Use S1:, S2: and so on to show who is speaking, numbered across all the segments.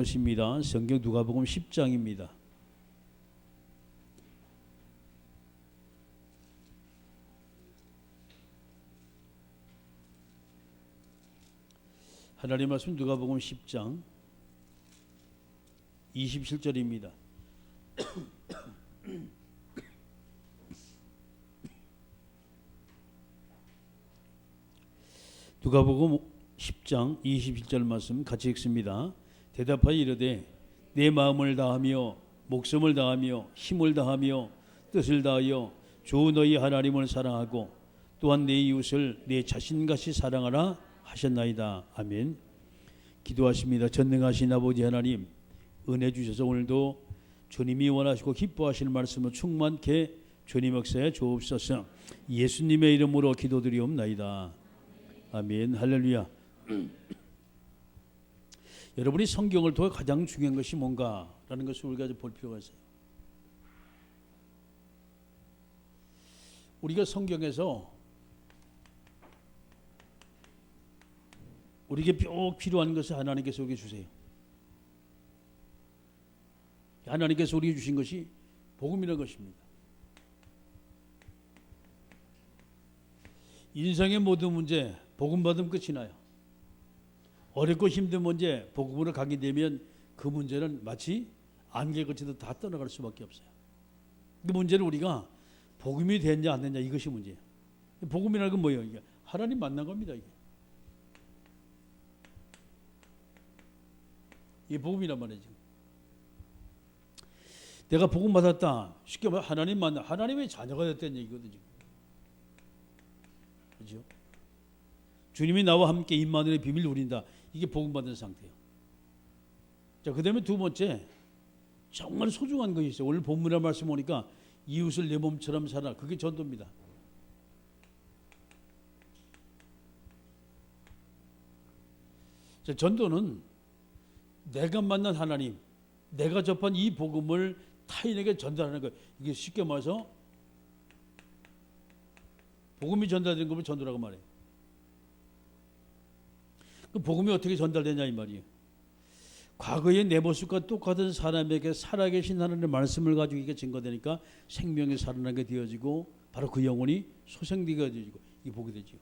S1: 것입니다. 성경 누가복음 10장입니다. 하나님 말씀 누가복음 10장 27절입니다. 누가복음 10장 27절 말씀 같이 읽습니다. 대답하여 이르되 내 마음을 다하며 목숨을 다하며 힘을 다하며 뜻을 다하여 주 너희 하나님을 사랑하고 또한 내 이웃을 내 자신같이 사랑하라 하셨나이다. 아멘. 기도하십니다. 전능하신 아버지 하나님, 은혜 주셔서 오늘도 주님이 원하시고 기뻐하시는 말씀을 충만케 주님 역사에 주옵소서. 예수님의 이름으로 기도드리옵나이다. 아멘. 할렐루야. 여러분이 성경을 통해 가장 중요한 것이 뭔가라는 것을 우리가 볼 필요가 있어요. 우리가 성경에서 우리에게 꼭 필요한 것을 하나님께서 우리에게 주세요. 하나님께서 우리에게 주신 것이 복음이라는 것입니다. 인생의 모든 문제 복음 받으면 끝이 나요. 어렵고 힘든 문제 복음으로 가게 되면 그 문제는 마치 안개 거치듯 다 떠나갈 수밖에 없어요. 그 문제는 우리가 복음이 됐냐 안 됐냐 이것이 문제예요. 복음이라는 건 뭐예요? 이게 하나님 만난 겁니다. 이게 복음이란 말이죠. 내가 복음 받았다. 쉽게 말해 하나님 만나 하나님의 자녀가 됐다는 얘기거든요. 그렇죠? 주님이 나와 함께 임마누엘의 비밀을 누린다. 이게 복음 받은 상태예요. 자, 그다음에 두 번째 정말 소중한 것이 있어요. 오늘 본문의 말씀 보니까 이웃을 내 몸처럼 살아. 그게 전도입니다. 자, 전도는 내가 만난 하나님, 내가 접한 이 복음을 타인에게 전달하는 거예요. 이게 쉽게 말해서 복음이 전달되는 것을 전도라고 말해요. 그 복음이 어떻게 전달되냐 이 말이에요. 과거의 내 모습과 똑같은 사람에게 살아계신 하나님의 말씀을 가지고 이게 증거되니까 생명이 살아나게 되어지고 바로 그 영혼이 소생되게 되어지고 이게 복이 되죠.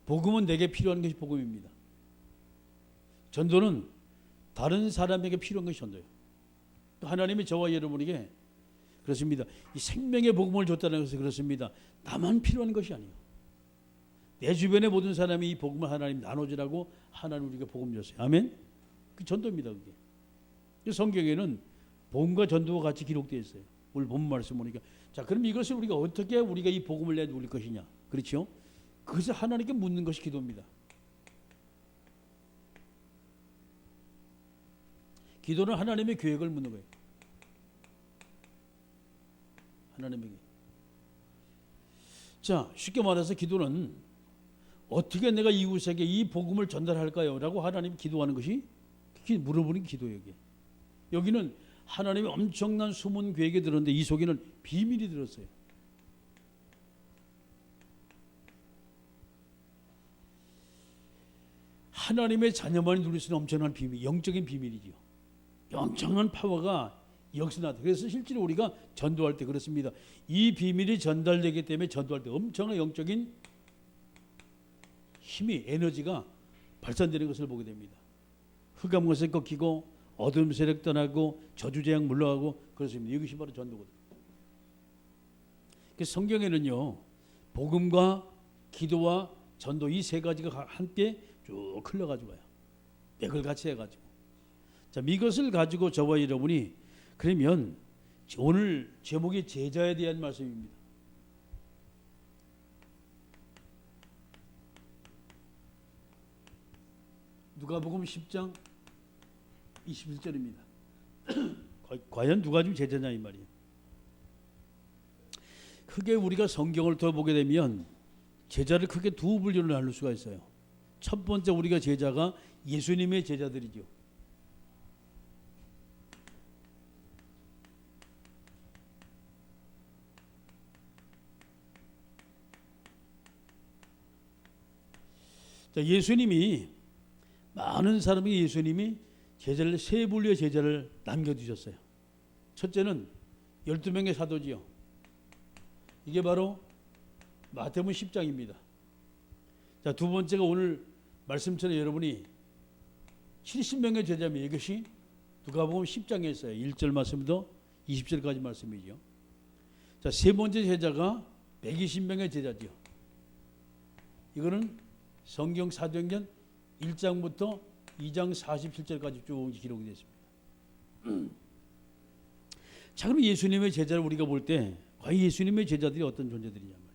S1: 복음은 내게 필요한 것이 복음입니다. 전도는 다른 사람에게 필요한 것이 전도예요. 또 하나님이 저와 여러분에게 그렇습니다. 이 생명의 복음을 줬다는 것은 그렇습니다. 나만 필요한 것이 아니에요. 내 주변의 모든 사람이 이 복음을 하나님 나눠주라고 하나님 우리가 복음 줬어요. 아멘. 그 전도입니다. 그게. 성경에는 복음과 전도가 같이 기록되어 있어요. 오늘 본문 말씀 보니까 자 그럼 이것을 우리가 어떻게 우리가 이 복음을 내누릴 것이냐. 그렇죠? 그것을 하나님께 묻는 것이 기도입니다. 기도는 하나님의 계획을 묻는 거예요. 하나님에게. 자, 쉽게 말해서 기도는 어떻게 내가 이웃에게 이 복음을 전달할까요? 라고 하나님 기도하는 것이 물어보는 기도예요. 여기는 하나님의 엄청난 숨은 계획이 들었는데 이 속에는 비밀이 들었어요. 하나님의 자녀만이 누릴 수 있는 엄청난 비밀, 영적인 비밀이죠. 엄청난 파워가 여기서 나타나요. 그래서 실제로 우리가 전도할 때 그렇습니다. 이 비밀이 전달되기 때문에 전도할 때 엄청난 영적인 힘이 에너지가 발산되는 것을 보게 됩니다. 흑암 것에 꺾이고 어두움 세력 떠나고 저주재앙 물러가고 그렇습니다. 이것이 바로 전도거든요. 성경에는요 복음과 기도와 전도 이 세 가지가 함께 쭉 흘러가지고 와요. 맥을 같이 해가지고. 자, 이것을 가지고 저와 여러분이 그러면 오늘 제목이 제자에 대한 말씀입니다. 누가복음 10장 21절입니다. 과연 누가 좀 제자냐 이 말이에요. 크게 우리가 성경을 더 보게 되면 제자를 크게 두 분류로 나눌 수가 있어요. 첫 번째 우리가 제자가 예수님의 제자들이죠. 자, 예수님이 많은 사람에게 예수님이 제자를 세 분류의 제자를 남겨두셨어요. 첫째는 12명의 사도지요. 이게 바로 마태복음 10장입니다. 자, 두 번째가 오늘 말씀처럼 여러분이 70명의 제자입니다. 이것이 누가복음 10장에 있어요. 1절 말씀부터 20절까지 말씀이죠. 자, 세 번째 제자가 120명의 제자지요. 이거는 성경 사도행전 1장부터 2장 47절까지 쭉 기록이 됐습니다. 자, 그럼 예수님의 제자를 우리가 볼 때 과연 예수님의 제자들이 어떤 존재들이냐 말이죠.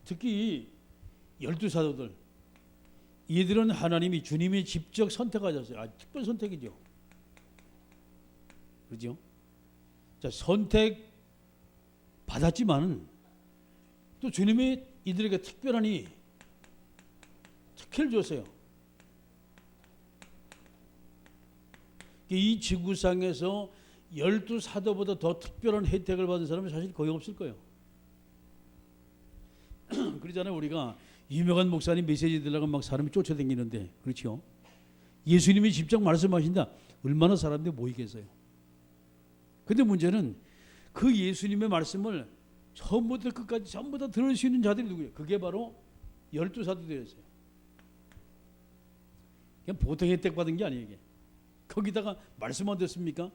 S1: 특히 12사도들, 이들은 하나님이 주님이 직접 선택하셨어요. 특별 선택이죠. 그렇죠? 자, 선택 받았지만 또 주님이 이들에게 특별한 특혜를 줬어요. 이 지구상에서 12사도보다 더 특별한 혜택을 받은 사람은 사실 거의 없을 거예요. 그러잖아요. 우리가 유명한 목사님 메시지 들으려고 막 사람이 쫓아다니는데, 그렇죠? 예수님이 직접 말씀하신다. 얼마나 사람들이 모이겠어요. 근데 문제는 그 예수님의 말씀을 처음부터 끝까지 전부 다 들을 수 있는 자들이 누구예요? 그게 바로 12사도들이었어요. 그냥 보통 혜택 받은 게 아니에요. 이게. 거기다가 말씀만 듣습니까?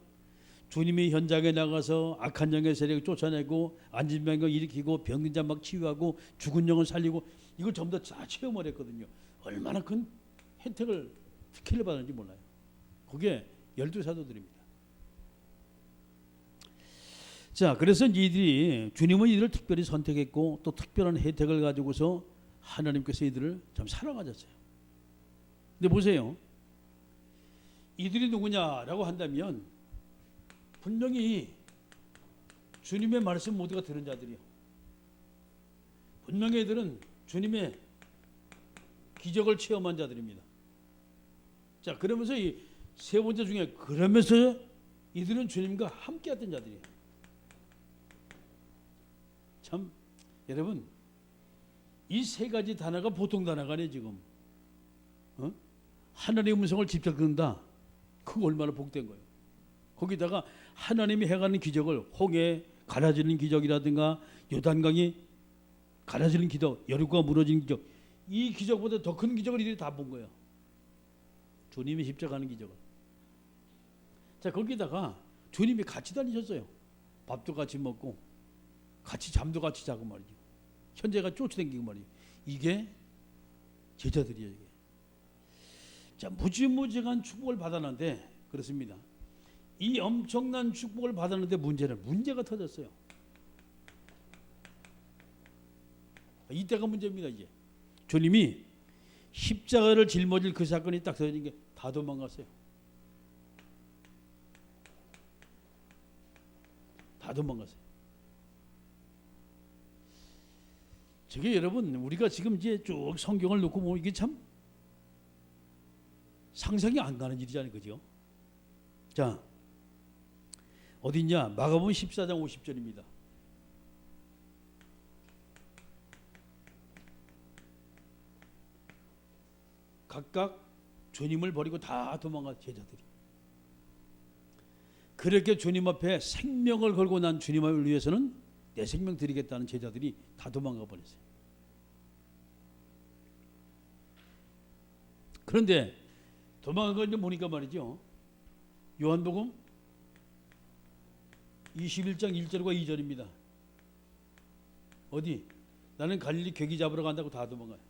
S1: 주님이 현장에 나가서 악한 영의 세력을 쫓아내고 앉은 병을 일으키고 병든 자 막 치유하고 죽은 영을 살리고 이걸 전부 다 체험을 했거든요. 얼마나 큰 혜택을 특혜를 받았는지 몰라요. 그게 12사도들입니다. 자, 그래서 이들이 주님은 이들을 특별히 선택했고 또 특별한 혜택을 가지고서 하나님께서 이들을 참 사랑하셨어요. 근데 보세요. 이들이 누구냐라고 한다면 분명히 주님의 말씀 모두가 들은 자들이요. 분명히 이들은 주님의 기적을 체험한 자들입니다. 자, 그러면서 이 세 번째 중에 그러면서 이들은 주님과 함께했던 자들이에요. 참 여러분 이 세 가지 단어가 보통 단어가 아니에요 지금. 하나님의 음성을 직접 듣는다. 그거 얼마나 복된 거예요. 거기다가 하나님이 해가는 기적을 홍해 갈라지는 기적이라든가 요단강이 갈라지는 기적, 여리고가 무너지는 기적, 이 기적보다 더 큰 기적을 이들이 다 본 거예요. 주님이 십자가하는 기적을. 자, 거기다가 주님이 같이 다니셨어요. 밥도 같이 먹고 같이 잠도 같이 자고 말이죠. 현재가 쫓아다니고 말이죠. 이게 제자들이에요. 이게. 자, 무지무지한 축복을 받았는데 그렇습니다. 이 엄청난 축복을 받았는데 문제가 터졌어요. 이때가 문제입니다. 이제 주님이 십자가를 짊어질 그 사건이 딱 터진 게 다 도망갔어요. 다 도망갔어요. 저게 여러분 우리가 지금 이제 쭉 성경을 놓고 보면 이게 참 상상이 안 가는 일이잖아요. 그죠? 자, 어디냐? 마가복음 14장 50절입니다. 각각 주님을 버리고 다 도망간 제자들이. 그렇게 주님 앞에 생명을 걸고 난 주님을 위해서는 내 생명 드리겠다는 제자들이 다 도망가 버렸어요. 그런데 도망간 걸 보니까 말이죠. 요한복음 21장 1절과 2절입니다. 어디? 나는 갈릴리 괴기 잡으러 간다고 다 도망가요.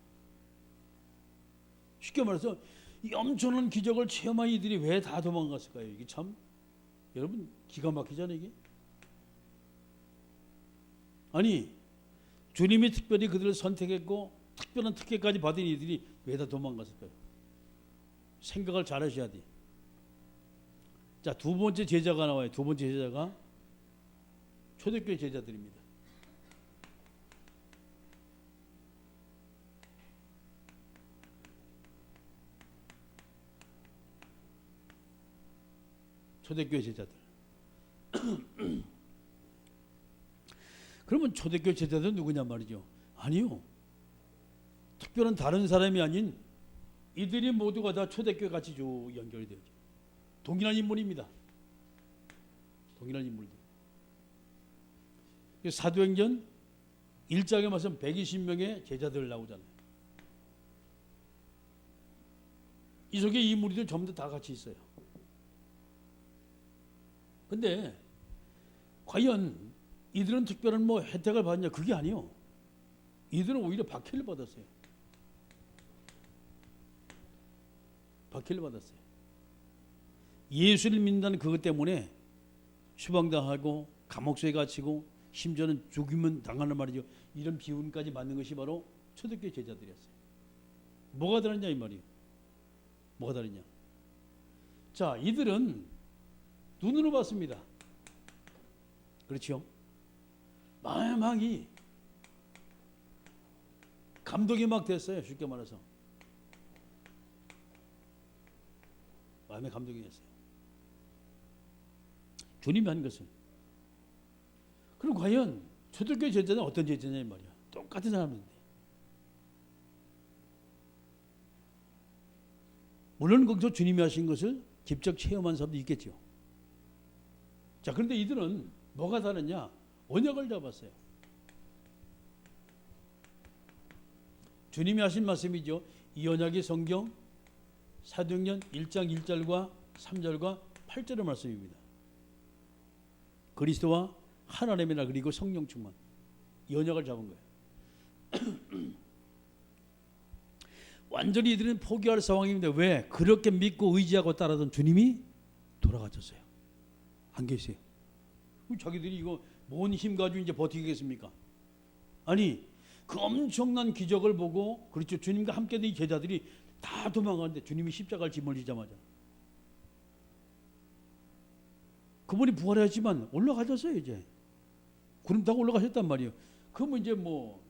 S1: 쉽게 말해서 이 엄청난 기적을 체험한 이들이 왜 다 도망갔을까요? 이게 참 여러분 기가 막히잖아요. 이게. 아니 주님이 특별히 그들을 선택했고 특별한 특혜까지 받은 이들이 왜 다 도망갔을까요? 생각을 잘 하셔야 돼. 자, 두 번째 제자가 나와요. 두 번째 제자가 초대교회 제자들입니다. 초대교회 제자들. 그러면 초대교회 제자들은 누구냐 말이죠. 아니요. 특별한 다른 사람이 아닌 이들이 모두가 다 초대교회 같이 쭉 연결이 되죠. 동일한 인물입니다. 동일한 인물들. 사도행전 1장에 말씀 120명의 제자들 나오잖아요. 이 속에 이 무리들 전부 다 같이 있어요. 근데 과연 이들은 특별한 뭐 혜택을 받냐? 그게 아니요. 이들은 오히려 박해를 받았어요. 박해를 받았어요. 예수를 믿는다는 그것 때문에 추방당하고 감옥소에 갇히고 심지어는 죽이면 당하는 말이죠. 이런 비운까지 맞는 것이 바로 초대교회 제자들이었어요. 뭐가 다르냐 이 말이에요. 뭐가 다르냐? 자, 이들은 눈으로 봤습니다. 그렇죠? 마음이 감동이 막 됐어요. 쉽게 말해서 마음에 감동이 됐어요. 주님이 한 것은. 그럼 과연 초대교회 제자는 어떤 제자냐 이 말이야. 똑같은 사람인데. 물론 거기서 주님이 하신 것을 직접 체험한 사람도 있겠죠. 자, 그런데 이들은 뭐가 다르냐? 언약을 잡았어요. 주님이 하신 말씀이죠. 이 언약이 성경 사도행전 1장 1절과 3절과 8절의 말씀입니다. 그리스도와 하나님이나 그리고 성령 충만. 이 언약을 잡은 거예요. 완전히 이들은 포기할 상황인데 왜? 그렇게 믿고 의지하고 따르던 주님이 돌아가셨어요. 안 계세요. 자기들이 이거 뭔 힘 가지고 이제 버티겠습니까? 아니, 그 엄청난 기적을 보고 그렇죠. 주님과 함께 된 이 제자들이 다 도망가는데 주님이 십자가를 짐을 지자마자 그분이 부활하지만 올라가셨어요. 이제 구름 타고 올라가셨단 말이에요. 그러면 이제 뭐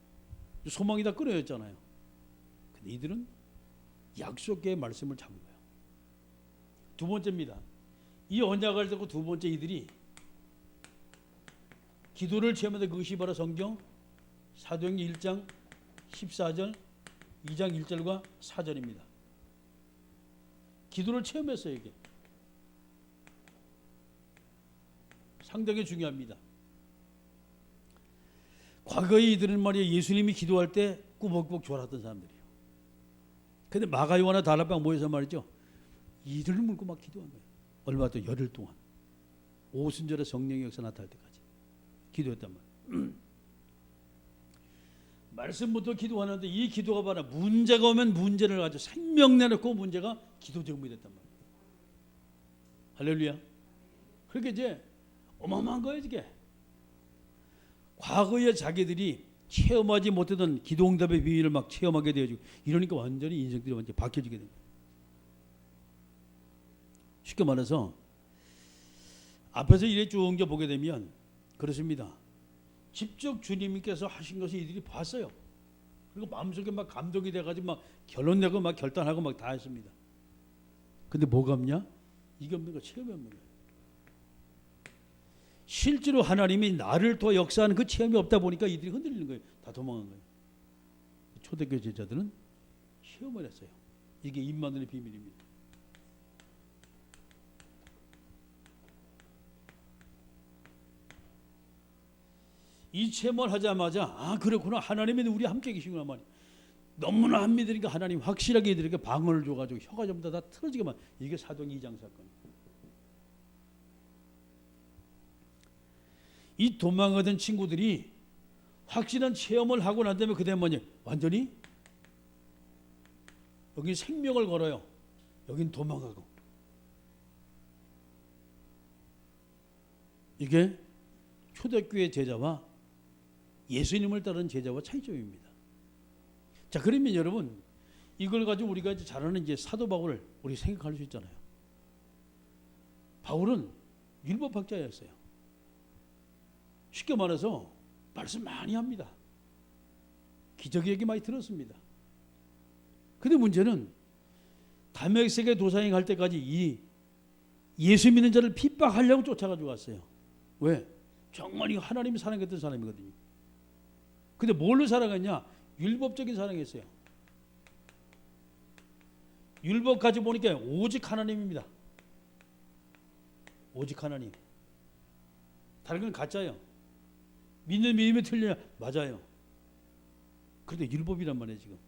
S1: 소망이 다 끊어졌잖아요. 근데 이들은 약속의 말씀을 잡은 거예요. 두 번째입니다. 이 언약을 듣고 두 번째 이들이 기도를 체험하는데 그것이 바로 성경 사도행전 1장 14절 2장 1절과 4절입니다. 기도를 체험했어요. 이게 상당히 중요합니다. 과거에 이들은 말이에요. 예수님이 기도할 때 꾸벅꾸벅 졸았던 사람들이에요. 근데 마가요하나 다락방 모여서 말이죠. 이들을 물고 막 기도한 거예요. 얼마 더 열흘 동안 오순절에 성령의 역사 나타날 때까지 기도했단 말이에요. 말씀부터 기도하는데 이 기도가 바로 문제가 오면 문제를 가지고 생명 내놓고 문제가 기도 제목이 됐단 말이에요. 할렐루야. 그렇게 이제 어마어마한 거예요. 이게 과거에 자기들이 체험하지 못했던 기도응답의 비밀을 막 체험하게 되어지고 이러니까 완전히 인생들이 완전히 바뀌어지게 됩니다. 쉽게 말해서 앞에서 이래 쭉 보게 되면 그렇습니다. 직접 주님께서 하신 것을 이들이 봤어요. 그리고 마음속에 막 감동이 돼가지고 막 결론 내고 막 결단하고 막 다 했습니다. 근데 뭐가 없냐? 이게 없는 거, 체험이 없는 거예요. 실제로 하나님이 나를 통해 역사하는 그 체험이 없다 보니까 이들이 흔들리는 거예요. 다 도망간 거예요. 초대교회 제자들은 체험을 했어요. 이게 임마누엘의 비밀입니다. 이 체험을 하자마자 아 그렇구나 하나님이 우리 함께 계시구나 말이야. 너무나 안 믿으니까 하나님 확실하게 이들에게 방언을 줘가지고 혀가 전부 다 틀어지게만. 이게 사도행 2장 사건. 이 도망가던 친구들이 확실한 체험을 하고 난 다음에 그다음 뭐냐 완전히 여기 생명을 걸어요. 여긴 도망가고. 이게 초대교회 제자와 예수님을 따르는 제자와 차이점입니다. 자, 그러면 여러분 이걸 가지고 우리가 이제 잘 아는 이제 사도 바울을 우리 생각할 수 있잖아요. 바울은 율법학자였어요. 쉽게 말해서 말씀 많이 합니다. 기적 얘기 많이 들었습니다. 근데 문제는 다메섹에 도사행 할 때까지 이 예수 믿는 자를 핍박하려고 쫓아가지고 왔어요. 왜? 정말 이 하나님이 사랑했던 사람이거든요. 근데 뭘로 사랑했냐? 율법적인 사랑했어요. 율법까지 보니까 오직 하나님입니다. 오직 하나님. 다른 건 가짜예요. 믿는 믿음이 틀리냐? 맞아요. 그런데 율법이란 말이에요 지금.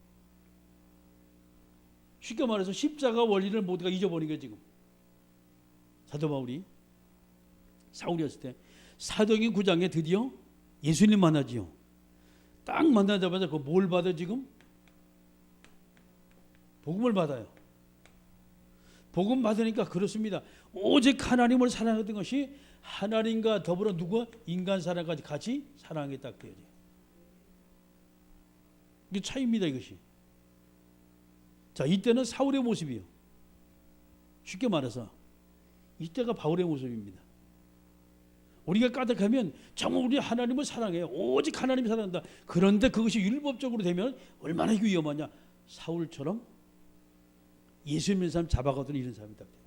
S1: 쉽게 말해서 십자가 원리를 모두가 잊어버린 거예요 지금. 사도 바울이 사울이었을 때 사도행전 9장에 드디어 예수님 만나지요. 딱 만나자마자 그 뭘 받아 지금? 복음을 받아요. 복음 받으니까 그렇습니다. 오직 하나님을 사랑했던 것이 하나님과 더불어 누구? 인간 사랑까지 같이 사랑하겠다 그래요. 이게 차이입니다 이것이. 자, 이때는 사울의 모습이에요. 쉽게 말해서 이때가 바울의 모습입니다. 우리가 까닭하면 정말 우리 하나님을 사랑해요. 오직 하나님을 사랑한다. 그런데 그것이 율법적으로 되면 얼마나 위험하냐. 사울처럼 예수 믿는 사람 잡아가던 이런 사람이 딱 돼요.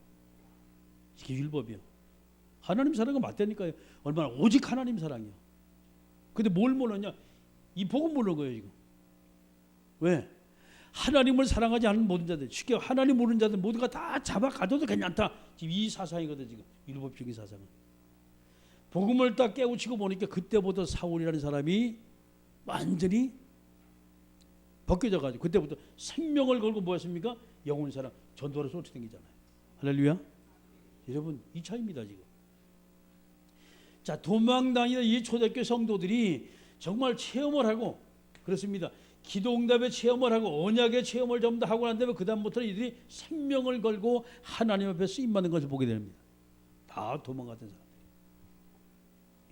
S1: 이게 율법이요. 하나님 사랑은 맞다니까요. 얼마나 오직 하나님 사랑이요. 근데 뭘 모르냐? 이 복음 모르는 거예요 지금. 왜? 하나님을 사랑하지 않는 모든 자들, 쉽게 하나님 모르는 자들 모두가 다 잡아가둬도 괜찮다. 지금 이 사상이거든 지금 율법적인 사상은. 복음을 딱 깨우치고 보니까 그때부터 사울이라는 사람이 완전히 벗겨져가지고 그때부터 생명을 걸고 뭐였습니까? 영혼 사랑, 전도로 쫓아다니잖아요. 할렐루야. 여러분 이 차이입니다 지금. 자, 도망다니는 이 초대교회 성도들이 정말 체험을 하고 그렇습니다. 기도응답의 체험을 하고 언약의 체험을 전부 다 하고 난 다음에 그 다음부터는 이들이 생명을 걸고 하나님 앞에 쓰임받는 것을 보게 됩니다. 다 도망갔던 사람들이.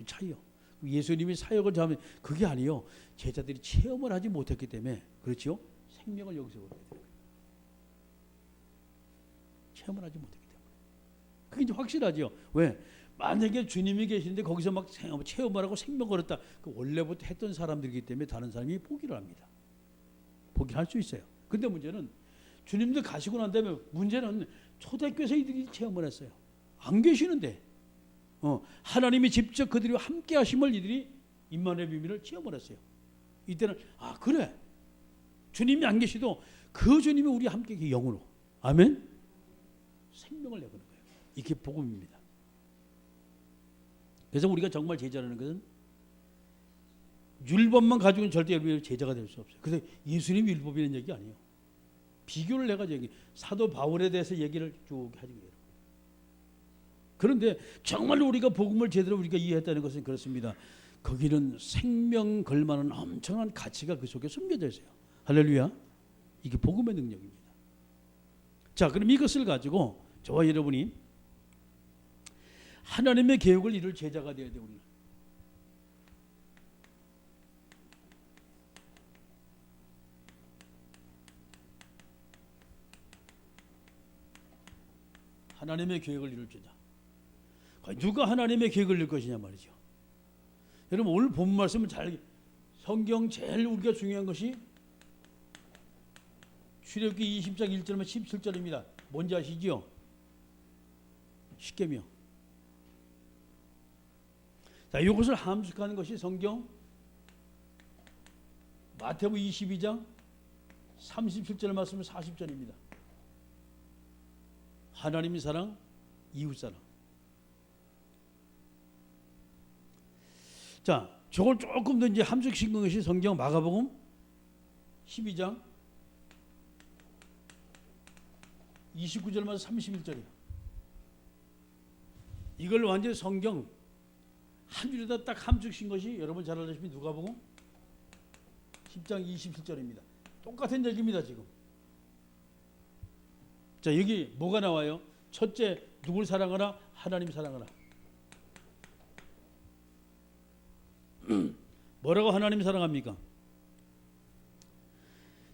S1: 이 차이요. 예수님이 사역을 하면 그게 아니요. 제자들이 체험을 하지 못했기 때문에 그렇죠. 생명을 여기서 보게 되는 거예요. 체험을 하지 못했기 때문에. 그게 이제 확실하죠. 왜? 만약에 주님이 계시는데 거기서 막 체험을 하고 생명 걸었다. 그 원래부터 했던 사람들이기 때문에 다른 사람이 포기를 합니다. 포기를 할 수 있어요. 근데 문제는 주님들 가시고 난 다음에 문제는 초대교회에서 이들이 체험을 했어요. 안 계시는데 하나님이 직접 그들과 함께 하심을 이들이 임마누엘 비밀을 체험을 했어요. 이때는 아 그래 주님이 안 계시도 그 주님이 우리와 함께 영으로 아멘 생명을 내보는 거예요. 이게 복음입니다. 그래서 우리가 정말 제자라는 것은 율법만 가지고는 절대 여러분이 제자가 될 수 없어요. 그래서 예수님이 율법이라는 얘기 아니에요. 비교를 해가지고 얘기, 사도 바울에 대해서 얘기를 쭉 하는 거예요. 그런데 정말로 우리가 복음을 제대로 우리가 이해했다는 것은 그렇습니다. 거기는 생명 걸만한 엄청난 가치가 그 속에 숨겨져 있어요. 할렐루야. 이게 복음의 능력입니다. 자, 그럼 이것을 가지고 저와 여러분이 하나님의 계획을 이룰 제자가 되어야 돼요. 우리는. 하나님의 계획을 이룰 제자. 누가 하나님의 계획을 이룰 것이냐 말이죠. 여러분 오늘 본 말씀은 잘 성경 제일 우리가 중요한 것이 출애굽기 20장 1절부터 17절입니다. 뭔지 아시죠? 십계명. 자, 이것을 함축하는 것이 성경 마태복음 22장 37절 말씀은 40절입니다. 하나님의 사랑, 이웃 사랑. 자, 저걸 조금 더 이제 함축시킨 것이 성경 마가복음 12장 29절만 31절이에요. 이걸 완전히 성경 한 줄에다 딱 함축신 것이 여러분 잘 아시면 누가복음 10장 27절입니다. 똑같은 얘기입니다 지금. 자, 여기 뭐가 나와요? 첫째, 누굴 사랑하라? 하나님 사랑하라. 뭐라고 하나님 사랑합니까?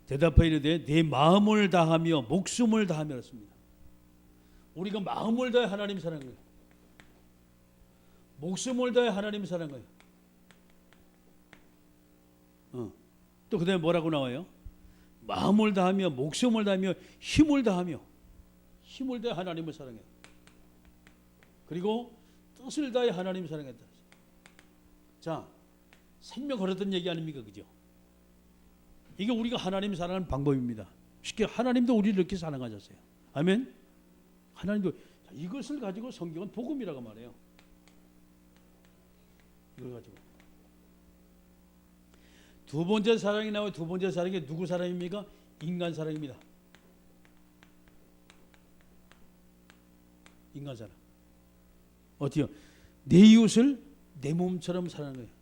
S1: 대답하여 이르되 내 마음을 다하며 목숨을 다하며 그렇습니다. 우리가 마음을 다해 하나님 사랑하는 거예요. 목숨을 다해 하나님 사랑하는 거예요. 또 그다음에 뭐라고 나와요? 마음을 다하며 목숨을 다하며 힘을 다하며 힘을 다해 하나님을 사랑해요. 그리고 뜻을 다해 하나님을 사랑했다. 자, 생명 걸었던 얘기 아닙니까? 그죠? 이게 우리가 하나님 사랑하는 방법입니다. 쉽게 하나님도 우리를 이렇게 사랑하셨어요. 아멘. 하나님도 이것을 가지고 성경은 복음이라고 말해요. 이걸 가지고 두 번째 사랑이 나와요. 두 번째 사랑이 누구 사랑입니까? 인간 사랑입니다. 인간 사랑. 어때요? 내 이웃을 내 몸처럼 사랑하는 거예요.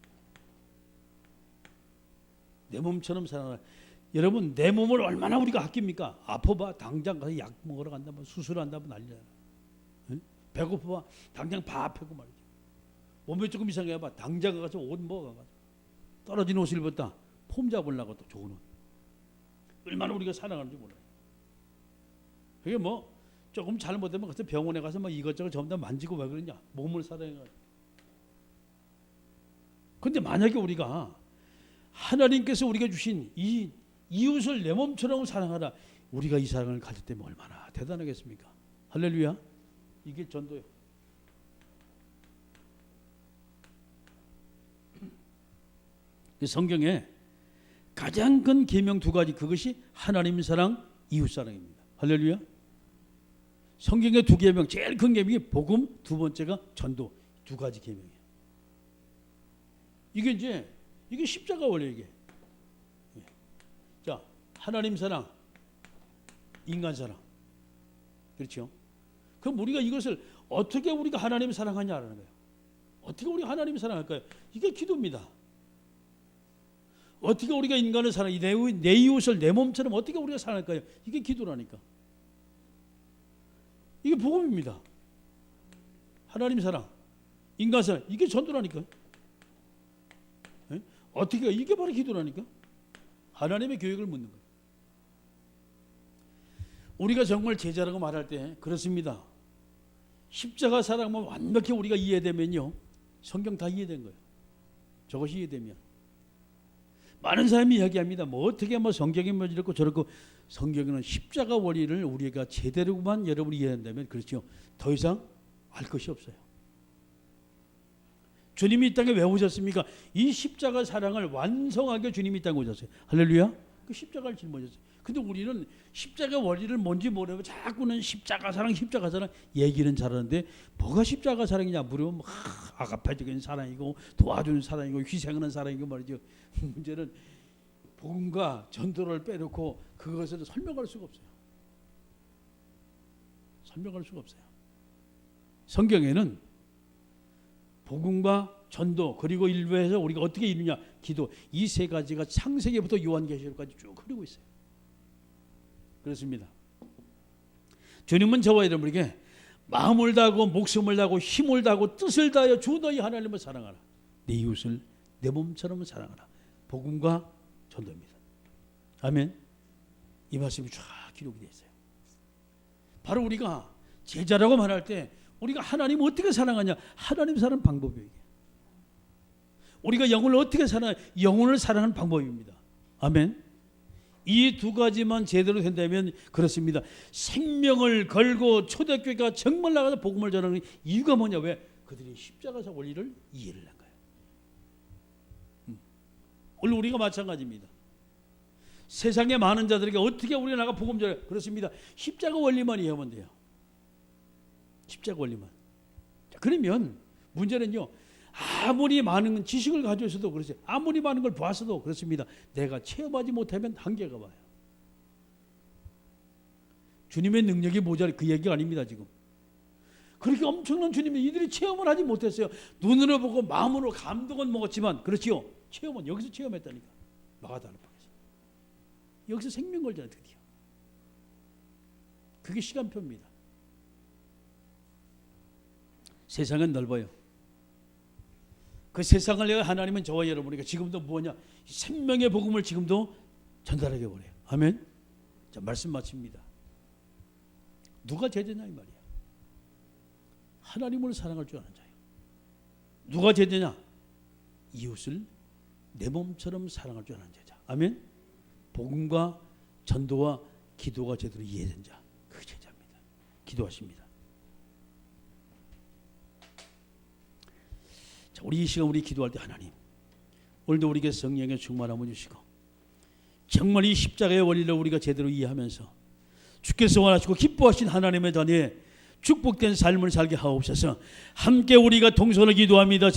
S1: 내 몸처럼 사랑하는. 여러분, 내 몸을 얼마나 우리가 아낍니까? 아파봐 당장 가서 약 먹으러 간다면, 수술한다면 난리야. 응? 배고파봐 당장 밥 해고 말이죠. 몸이 조금 이상해봐 당장 가서 옷 먹어가지고, 떨어진 옷을 입었다 폼 잡으려고 또 좋은 옷. 얼마나 우리가 사랑하는지 몰라요. 그게 뭐 조금 잘못되면 가서 병원에 가서 막 이것저것 전부 다 만지고 왜 그러냐? 몸을 사랑해가지고. 근데 만약에 우리가 하나님께서 우리가 주신 이 이웃을 내 몸처럼 사랑하라, 우리가 이 사랑을 가질 때면 얼마나 대단하겠습니까? 할렐루야. 이게 전도예요. 성경에 가장 큰 계명 두 가지, 그것이 하나님 사랑, 이웃 사랑입니다. 할렐루야. 성경의 두 계명, 제일 큰 계명이 복음, 두 번째가 전도. 두 가지 계명이에요. 이게 십자가 원리예요. 이게. 자, 하나님 사랑, 인간 사랑. 그렇죠? 그럼 우리가 이것을 어떻게 우리가 하나님 사랑하냐라는 거예요. 어떻게 우리가 하나님 사랑할까요? 이게 기도입니다. 어떻게 우리가 인간을 사랑해, 내 이웃을 내 몸처럼 어떻게 우리가 사랑할까요? 이게 기도라니까. 이게 복음입니다. 하나님 사랑, 인간 사랑, 이게 전도라니까. 어떻게, 이게 바로 기도라니까. 하나님의 교육을 묻는 거예요. 우리가 정말 제자라고 말할 때 그렇습니다. 십자가 사랑만 완벽히 우리가 이해되면요, 성경 다 이해된 거예요. 저것이 이해되면. 많은 사람이 이야기합니다. 뭐 어떻게 뭐 성경이 뭐 이렇고 저렇고. 성경에는 십자가 원리를 우리가 제대로만 여러분이 이해한다면, 그렇죠, 더 이상 알 것이 없어요. 주님이 이 땅에 왜 오셨습니까? 이 십자가 사랑을 완성하게 주님이 이 땅에 오셨어요. 할렐루야. 그 십자가를 짊어졌어요. 근데 우리는 십자가 원리를 뭔지 모르고 자꾸는 십자가 사랑 얘기는 잘하는데, 뭐가 십자가 사랑이냐 물으면 아가파적인 사랑이고 도와주는 사랑이고 희생하는 사랑이고 말이죠. 문제는 복음과 전도를 빼놓고 그것을 설명할 수가 없어요. 설명할 수가 없어요. 성경에는 복음과 전도, 그리고 일부에서 우리가 어떻게 이루냐, 기도, 이 세 가지가 창세기부터 요한계시록까지 쭉 흐르고 있어요. 그렇습니다. 주님은 저와 여러분에게 마음을 다하고 목숨을 다하고 힘을 다하고 뜻을 다하여 주 너희 하나님을 사랑하라, 내 이웃을 내 몸처럼 사랑하라. 복음과 전도입니다. 아멘. 이 말씀이 쫙 기록이 되어 있어요. 바로 우리가 제자라고 말할 때 우리가 하나님 어떻게 사랑하냐, 하나님 사랑하는 방법이에요. 우리가 영혼을 어떻게 사랑하냐, 영혼을 사랑하는 방법입니다. 아멘. 이 두 가지만 제대로 된다면 그렇습니다. 생명을 걸고 초대교회가 정말 나가서 복음을 전하는 이유가 뭐냐, 왜? 그들이 십자가사 원리를 이해를 한 거예요. 오늘 우리가 마찬가지입니다. 세상에 많은 자들에게 어떻게 우리가 나가 복음 전해? 그렇습니다. 십자가 원리만 이해하면 돼요. 십자가 원리만. 그러면 문제는요, 아무리 많은 지식을 가지고 있어도 그렇지, 아무리 많은 걸 보았어도 그렇습니다. 내가 체험하지 못하면 한계가 와요. 주님의 능력이 모자라, 그 얘기가 아닙니다. 지금 그렇게 엄청난 주님이 이들이 체험을 하지 못했어요. 눈으로 보고 마음으로 감동은 먹었지만, 그렇지요, 체험은 여기서 체험했다니까. 마가다락방에서 여기서 생명 걸잖아요. 드디어 그게 시간표입니다. 세상은 넓어요. 그 세상을 내가 하나님은 저와 여러분에게 지금도 뭐냐, 생명의 복음을 지금도 전달하게 버려요. 아멘. 자, 말씀 마칩니다. 누가 제자냐 이 말이야. 하나님을 사랑할 줄 아는 자요. 누가 제자냐? 이웃을 내 몸처럼 사랑할 줄 아는 제자. 아멘. 복음과 전도와 기도가 제대로 이해된 자, 그 제자입니다. 기도하십니다. 자, 우리 이 시간 우리 기도할 때 하나님, 오늘도 우리에게 성령의 충만함을 주시고 정말 이 십자가의 원리를 우리가 제대로 이해하면서 주께서 원하시고 기뻐하신 하나님의 자녀의 축복된 삶을 살게 하옵소서. 함께 우리가 동서로 기도합니다.